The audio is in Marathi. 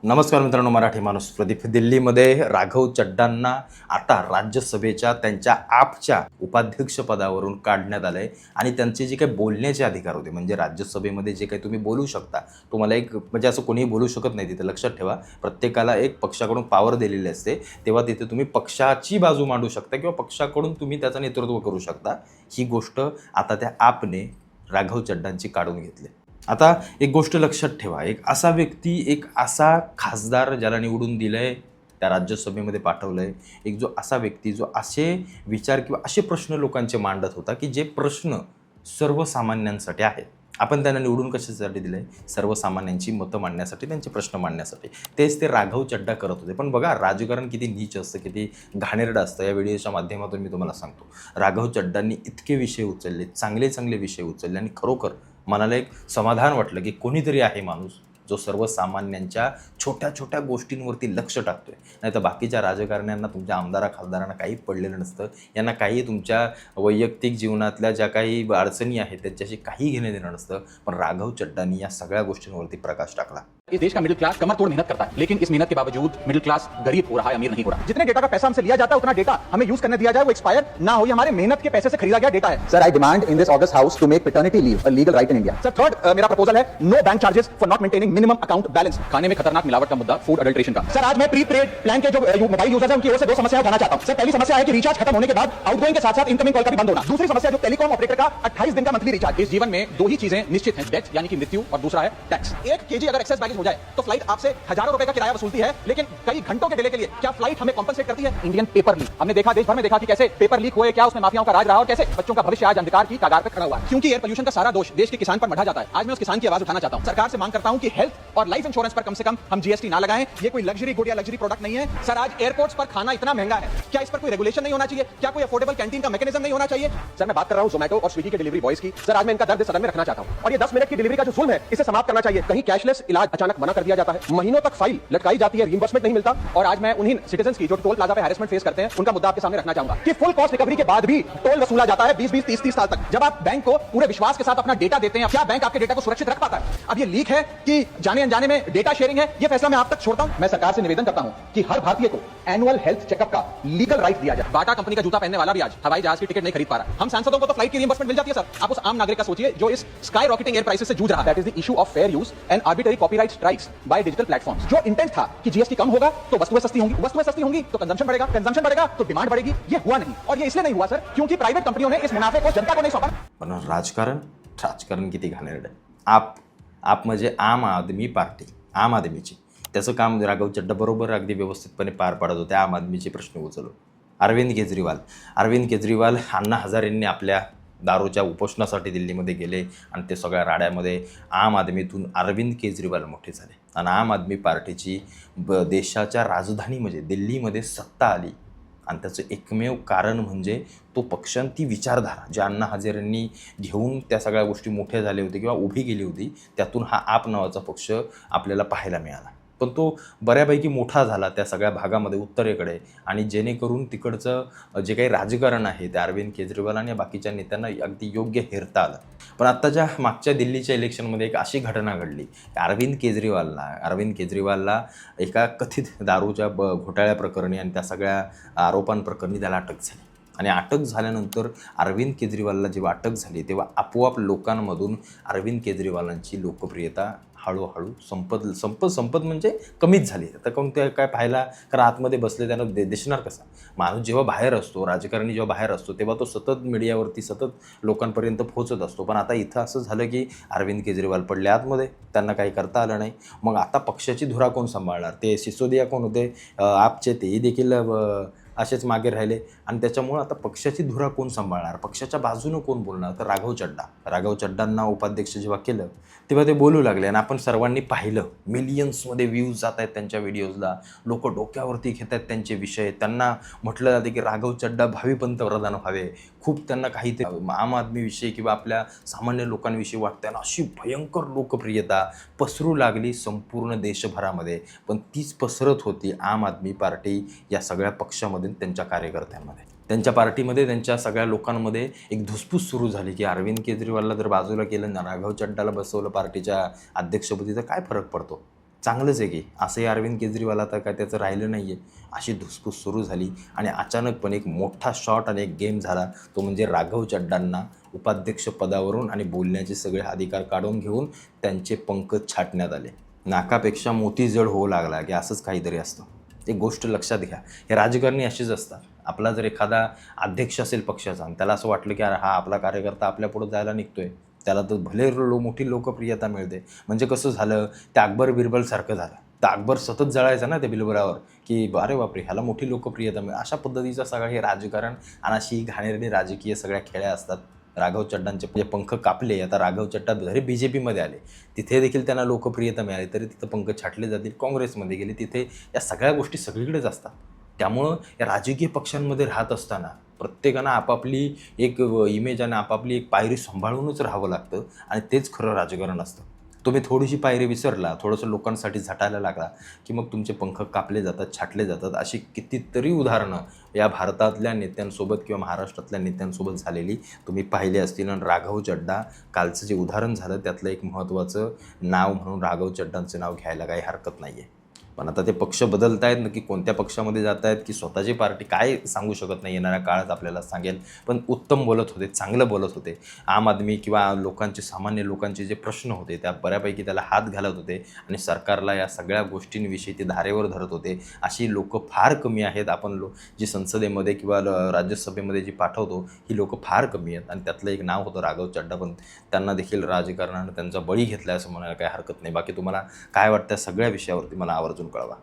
नमस्कार मित्रांनो, मराठी माणूस प्रदीप. दिल्लीमध्ये राघव चड्डांना आता राज्यसभेच्या त्यांच्या आपच्या उपाध्यक्षपदावरून काढण्यात आलं आहे आणि त्यांचे जे काही बोलण्याचे अधिकार होते, म्हणजे राज्यसभेमध्ये जे काही तुम्ही बोलू शकता, तुम्हाला एक म्हणजे असं कोणीही बोलू शकत नाही तिथे. लक्षात ठेवा, प्रत्येकाला एक पक्षाकडून पॉवर दिलेली असते, तेव्हा तिथे तुम्ही पक्षाची बाजू मांडू शकता किंवा पक्षाकडून तुम्ही त्याचं नेतृत्व करू शकता. ही गोष्ट आता त्या आपने राघव चड्डांची काढून घेतली. आता एक गोष्ट लक्षात ठेवा, एक असा व्यक्ती, एक असा खासदार ज्याला निवडून दिलं आहे, त्या राज्यसभेमध्ये पाठवलं आहे, एक जो असा व्यक्ती जो असे विचार किंवा असे प्रश्न लोकांचे मांडत होता की जे प्रश्न सर्वसामान्यांसाठी आहेत. आपण त्यांना निवडून कशासाठी दिलं आहे? सर्वसामान्यांची मतं मांडण्यासाठी, त्यांचे प्रश्न मांडण्यासाठी. तेच ते राघव चड्डा करत होते. पण बघा, राजकारण किती नीच असतं, किती घाणेरडं असतं. या व्हिडिओच्या माध्यमातून मी तुम्हाला सांगतो, राघव चड्डांनी इतके विषय उचलले, चांगले चांगले विषय उचलले आणि खरोखर मनाला एक समाधान वाटलं की कोणीतरी आहे माणूस जो सर्वसामान्यांच्या छोट्या छोट्या गोष्टींवरती लक्ष टाकतोय. नाही तर बाकीच्या राजकारण्यांना, तुमच्या आमदारा खासदारांना काही पडलेलं नसतं. यांना काही तुमच्या वैयक्तिक जीवनातल्या ज्या काही अडचणी आहेत त्याच्याशी काही घेणं देणं नसतं. पण राघव चड्डांनी या सगळ्या गोष्टींवरती प्रकाश टाकला. इस देश का मिडिल क्लास कमर तोड़ मेहनत करता है, लेकिन इस मेहनत के बावजूद मिडिल क्लास गरीब हो रहा है, अमीर नहीं हो रहा। जितने डेटा का पैसा हमसे लिया जाता है, उतना डेटा हमें यूज करने दिया जाए, वो एक्सपायर ना हो। ये हमारे मेहनत के पैसे से खरीदा गया डेटा है। Sir, I demand in this august house to make paternity leave a legal right in India. Sir, third मेरा प्रपोजल है, no bank charges for not maintaining minimum account balance. खाने में खतरनाक मिलावट का मुद्दा, फूड अडल्ट्रेशन का। सर, आज मैं प्री पेड प्लान के जो मोबाइल यूजर्स हैं उनकी ओर से दो समस्याएं उठाना चाहता हूं। सर, पहली समस्या है कि रिचार्ज खत्म होने के बाद आउटगोइंग के साथ-साथ इनकमिंग कॉल का भी बंद होना। दूसरी समस्या जो टेलीकॉम ऑपरेटर का 28 दिन का मंथली रिचार्ज। इस जीवन में दो ही चीजें निश्चित हैं, डेथ यानी कि मृत्यु, और दूसरा है टैक्स। 1 केजी अगर एक्सेस बैगेज हो जाए तो फ्लाइट आपसे हजारों रुपए का किराया वसूलती है, लेकिन कई घंटों के डिले के लिए क्या फ्लाइट हमें कॉम्पनसेट करती है? इंडियन पेपर लीक हमने देखा, देश भर में देखा कि कैसे पेपर लीक हुए, क्या उसमें माफियाओं का राज रहा और कैसे बच्चों का भविष्य आज अंधकार की कगार पर खड़ा हुआ है। क्योंकि एयर पोल्यूशन का सारा दोष देश के किसान पर मढ़ा जाता है। आज मैं उस किसान की आवाज उठाना चाहता हूं। सरकार से मांग करता हूं कि हेल्थ और लाइफ इंश्योरेंस पर कम से कम हम जीएसटी ना लगाएं। ये कोई लग्जरी गुड या लग्जरी प्रोडक्ट नहीं है। सर, आज एयरपोर्ट्स पर खाना इतना महंगा है, क्या इस पर कोई रेगुलेशन नहीं होना चाहिए? क्या कोई अफोर्डेबल कैंटीन का मैकेनिज्म नहीं होना चाहिए? सर, मैं बात कर रहा हूं जोमेटो और स्विगी के डिलीवरी बॉयज की। सर, आज मैं इनका दर्द सदन में रखना चाहता हूं और ये 10 मिनट की डिलीवरी का जो जुल्म है, इसे समाप्त करना चाहिए। कहीं कैशलेस इलाज अचानक मना कर दिया जाता है, महीनों तक फाइल लटकाई जाती है, रिइंबर्समेंट नहीं मिलता। और आज मैं उन्हीं सिटीजंस की जो टोल प्लाजा पे हैरेसमेंट फेस करते हैं, उनका मुद्दा आपके सामने रखना चाहूंगा कि फुल कॉस्ट रिकवरी के बाद भी टोल वसूला जाता है 20-20, 30-30 साल तक। जब आप बैंक को पूरे विश्वास के साथ अपना डेटा देते हैं, क्या बैंक आपके डेटा को सुरक्षित रख पाता है? अब ये लीक है कि जाने अनजाने में डेटा शेयरिंग है, ये फैसला मैं आप तक छोड़ता हूं। मैं सरकार से निवेदन करता हूं कि हर भारतीय को एनुअल हेल्थ चेकअप का लीगल राइट दिया जाए। बाटा कंपनी का जूता पहनने वाला भी आज हवाई जहाज की टिकट नहीं खरीद पा रहा। हम सांसदों को तो फ्लाइट की रिइंबर्समेंट मिल जाती है। सर, आप उस आम नागरिक का सोचिए जो इस स्काई रॉकेटिंग एयर प्राइसेस से जूझ रहा है। That is the issue of fair use and arbitrary copyright strikes by digital platforms. जो इंटेंट था कि जीएसटी कम होगा तो वस्तुएं सस्ती होंगी, वस्तुएं सस्ती होंगी तो कंजम्पशन बढ़ेगा, कंजम्पशन बढ़ेगा तो डिमांड बढ़ेगी। ये हुआ नहीं, और ये इसलिए नहीं हुआ सर क्योंकि प्राइवेट कंपनियों ने इस मुनाफे को जनता को नहीं सौंपा। पण राजकारण किती घाणेरडं आहे. आप म्हणजे आम आदमी पार्टी, आम आदमीची, त्याचं काम राघव चड्डा बरोबर अगदी व्यवस्थितपणे पार पाडत होते. आम आदमीचे प्रश्न उचलून अरविंद केजरीवाल अण्णा हजारेंनी आपल्या दारूच्या उपोषणासाठी दिल्लीमध्ये गेले आणि ते सगळ्या राड्यामध्ये आम आदमीतून अरविंद केजरीवाल मोठे झाले आणि आम आदमी पार्टीची देशाच्या राजधानी म्हणजे दिल्लीमध्ये सत्ता आली. आणि त्याचं एकमेव कारण म्हणजे तो पक्ष आणि ती विचारधारा ज्या अण्णा हजारेंनी घेऊन त्या सगळ्या गोष्टी मोठ्या झाल्या होत्या किंवा उभी केली होती, त्यातून हा आप नावाचा पक्ष आपल्याला पाहायला मिळाला. पण तो बऱ्यापैकी मोठा झाला त्या सगळ्या भागामध्ये, उत्तरेकडे, आणि जेणेकरून तिकडचं जे काही राजकारण आहे त्या अरविंद केजरीवाल आणि बाकीच्या नेत्यांना अगदी योग्य हेरता आलं. पण आत्ताच्या मागच्या दिल्लीच्या इलेक्शनमध्ये एक अशी घटना घडली की अरविंद केजरीवालला एका कथित दारूच्या घोटाळ्याप्रकरणी आणि त्या सगळ्या आरोपांप्रकरणी त्याला अटक झाली. आणि अटक झाल्यानंतर अरविंद केजरीवालला जेव्हा अटक झाली तेव्हा आपोआप लोकांमधून अरविंद केजरीवालांची लोकप्रियता हळूहळू संपत म्हणजे कमीच झाली. आता कोण ते काय पाहायला, कारण आतमध्ये बसले त्यांना दिसणार कसा? माणूस जेव्हा बाहेर असतो, राजकारणी जेव्हा बाहेर असतो, तेव्हा तो सतत मीडियावरती सतत लोकांपर्यंत पोहोचत असतो. पण आता इथं असं झालं की अरविंद केजरीवाल पडले आतमध्ये, त्यांना काही करता आलं नाही. मग आता पक्षाची धुरा कोण सांभाळणार? ते सिसोदिया कोण होते आपचे, तेही देखील असेच मागे राहिले आणि त्याच्यामुळं आता पक्षाची धुरा कोण सांभाळणार? पक्षाच्या बाजूनं कोण बोलणार? तर राघव चड्डांना उपाध्यक्ष जेव्हा केलं तेव्हा ते बोलू लागले आणि आपण सर्वांनी पाहिलं, मिलियन्समध्ये व्ह्यूज जात आहेत त्यांच्या व्हिडिओजला, लोक डोक्यावरती घेत आहेत त्यांचे विषय. त्यांना म्हटलं जाते की राघव चड्डा भावी पंतप्रधान व्हावे. खूप त्यांना काही ते आम आदमीविषयी किंवा आपल्या सामान्य लोकांविषयी वाटतं ना, अशी भयंकर लोकप्रियता पसरू लागली संपूर्ण देशभरामध्ये. पण तीच पसरत होती आम आदमी पार्टी या सगळ्या पक्षामध्ये, त्यांच्या कार्यकर्त्यांमध्ये, त्यांच्या पार्टीमध्ये, त्यांच्या सगळ्या लोकांमध्ये एक धुसफूस सुरू झाली की अरविंद केजरीवालला जर बाजूला केलं ना, राघव चड्डाला बसवलं पार्टीच्या अध्यक्षपदी, तर काय फरक पडतो? चांगलंच आहे की असंही अरविंद केजरीवाल आता काय त्याचं राहिलं नाही आहे. अशी धुसफूस सुरू झाली आणि अचानकपणे एक मोठा शॉट आणि एक गेम झाला. तो म्हणजे राघव चड्डांना उपाध्यक्षपदावरून आणि बोलण्याचे सगळे अधिकार काढून घेऊन त्यांचे पंख छाटण्यात आले. नाकापेक्षा मोती जड होऊ लागला की असंच काहीतरी असतं. एक गोष्ट लक्षात घ्या, हे राजकारणी असेच असतात. आपला जर एखादा अध्यक्ष असेल पक्षाचा आणि त्याला असं वाटलं की अरे हा आपला कार्यकर्ता आपल्यापुढं जायला निघतोय, त्याला तर भले मोठी लोकप्रियता मिळते. म्हणजे कसं झालं, ते अकबर बिरबलसारखं झालं. तर अकबर सतत जळायचा ना त्या बिरबलावर की अरे बापरे ह्याला मोठी लोकप्रियता मिळेल. अशा पद्धतीचं सगळं हे राजकारण आणि अशी घाणेरडी राजकीय सगळ्या खेळ्या असतात. राघव चड्डांचे पंख कापले. आता राघव चड्डा जरी BJPमध्ये आले, तिथे देखील त्यांना लोकप्रियता मिळाली तरी तिथं पंख छाटले जातील. काँग्रेसमध्ये गेले, तिथे या सगळ्या गोष्टी सगळीकडेच असतात. त्यामुळं या राजकीय पक्षांमध्ये राहत असताना प्रत्येकानं आपापली एक इमेज आणि आपापली एक पायरी सांभाळूनच राहावं लागतं आणि तेच खरं राजकारण असतं. तुम्ही थोडीशी पायरी विसरला, थोडंसं लोकांसाठी झटायला लागला की मग तुमचे पंख कापले जातात, छाटले जातात. अशी कितीतरी उदाहरणं या भारतातल्या नेत्यांसोबत किंवा महाराष्ट्रातल्या नेत्यांसोबत झालेली तुम्ही पाहिली असतील. आणि राघव चड्डा कालचं जे उदाहरण झालं त्यातलं एक महत्त्वाचं नाव म्हणून राघव चड्डांचं नाव घ्यायला काही हरकत नाही आहे. पण आता ते पक्ष बदलत आहेत, नक्की कोणत्या पक्षामध्ये जात आहेत की स्वतःची पार्टी काय सांगू शकत नाही. येणाऱ्या काळात आपल्याला सांगेल. पण उत्तम बोलत होते, चांगलं बोलत होते. आम आदमी किंवा लोकांचे, सामान्य लोकांचे जे प्रश्न होते त्या बऱ्यापैकी त्याला हात घालत होते आणि सरकारला या सगळ्या गोष्टींविषयी ते धारेवर धरत होते. अशी लोकं फार कमी आहेत. आपण जी संसदेमध्ये किंवा राज्यसभेमध्ये जी पाठवतो ही लोकं फार कमी आहेत. आणि त्यातलं एक नाव होतं राघव चड्डा. पण त्यांना देखील राजकारणानं त्यांचा बळी घेतला असं म्हणायला काही हरकत नाही. बाकी तुम्हाला काय वाटतं सगळ्या विषयावरती मला आवर्जून कळवा.